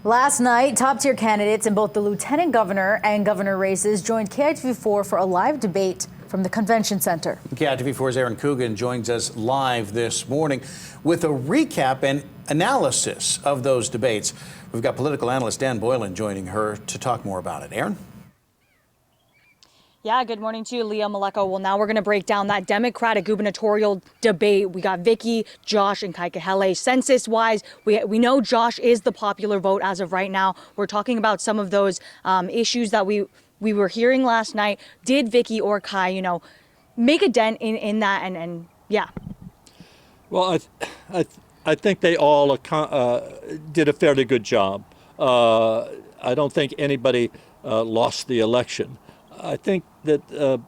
Last night, top-tier candidates in both the lieutenant governor and governor races joined KITV4 for a live debate from the convention center. KITV4's Aaron Coogan joins us live this morning with a recap and analysis of those debates. We've got political analyst Dan Boylan joining her to talk more about it. Aaron? Yeah, good morning to you, Leo Maleko. Well, now we're going to break down that Democratic gubernatorial debate. We got Vicky, Josh, and Kaikahele. Census-wise, we know Josh is the popular vote as of right now. We're talking about some of those issues that we were hearing last night. Did Vicky or Kai, make a dent in that? And yeah. Well, I think they all did a fairly good job. I don't think anybody lost the election. I think that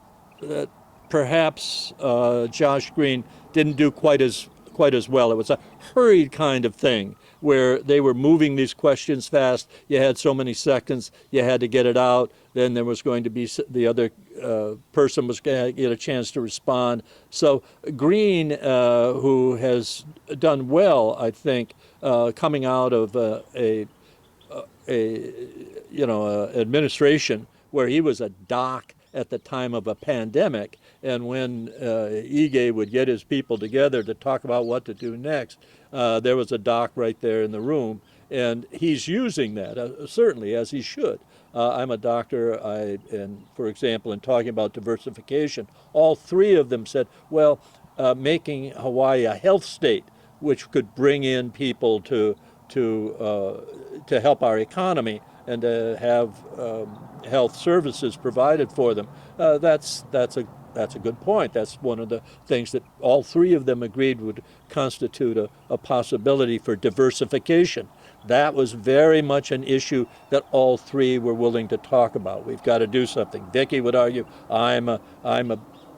perhaps Josh Green didn't do quite as well. It was a hurried kind of thing where they were moving these questions fast. You had so many seconds, you had to get it out. Then there was going to be the other person was going to get a chance to respond. So Green, who has done well, I think, coming out of administration where he was a doc at the time of a pandemic, and when Ige would get his people together to talk about what to do next, there was a doc right there in the room, and he's using that, certainly, as he should. I'm a doctor, and for example, in talking about diversification, all three of them said, well, making Hawaii a health state, which could bring in people to help our economy and to have health services provided for them. That's a good point. That's one of the things that all three of them agreed would constitute a possibility for diversification. That was very much an issue that all three were willing to talk about. We've got to do something. Vicky would argue, I'm a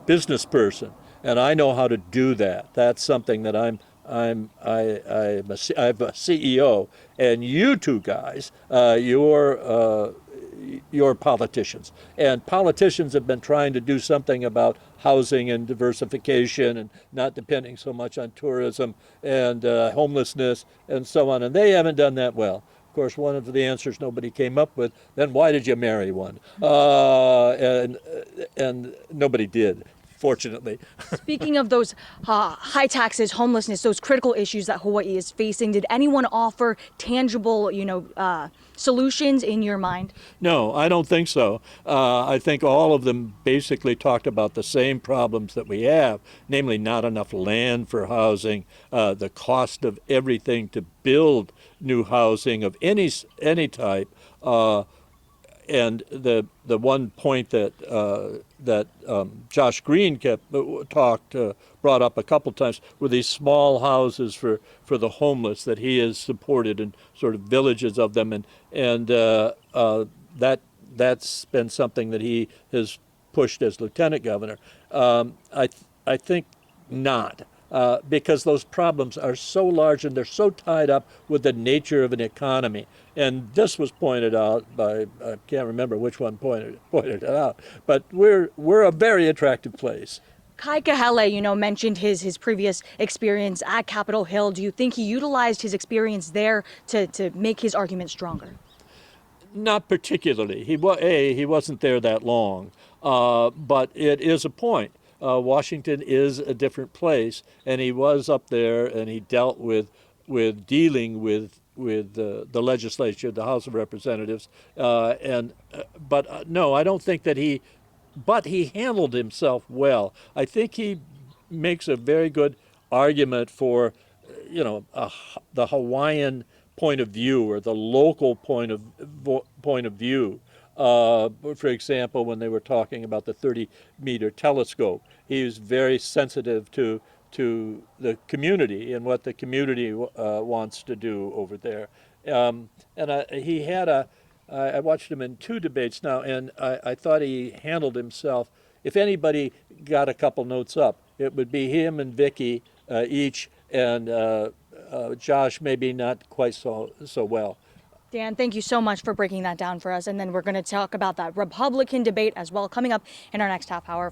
business person, and I know how to do that. That's something that I'm a CEO, and you two guys, you're politicians. And politicians have been trying to do something about housing and diversification and not depending so much on tourism and homelessness and so on, and they haven't done that well. Of course, one of the answers nobody came up with, then why did you marry one? And nobody did, fortunately. Speaking of those high taxes, homelessness, those critical issues that Hawaii is facing, did anyone offer tangible, solutions in your mind? No, I don't think so. I think all of them basically talked about the same problems that we have, namely not enough land for housing, the cost of everything to build new housing of any type, and the one point that Josh Green brought up a couple times were these small houses for the homeless that he has supported, and sort of villages of them, and that's been something that he has pushed as lieutenant governor. I think not. Because those problems are so large and they're so tied up with the nature of an economy. And this was pointed out by, I can't remember which one pointed it out, but we're a very attractive place. Kaikahele, mentioned his previous experience at Capitol Hill. Do you think he utilized his experience there to make his argument stronger? Not particularly. He wasn't there that long, but it is a point. Washington is a different place, and he was up there, and he dealt with dealing with the legislature, the House of Representatives, but no, I don't think that but he handled himself well. I think he makes a very good argument for, the Hawaiian point of view or the local point of view. For example, when they were talking about the 30-meter telescope, he was very sensitive to the community and what the community wants to do over there. I watched him in 2 debates now, and I thought he handled himself. If anybody got a couple notes up, it would be him and Vicky each, and Josh maybe not quite so well. Dan, thank you so much for breaking that down for us. And then we're going to talk about that Republican debate as well coming up in our next half hour.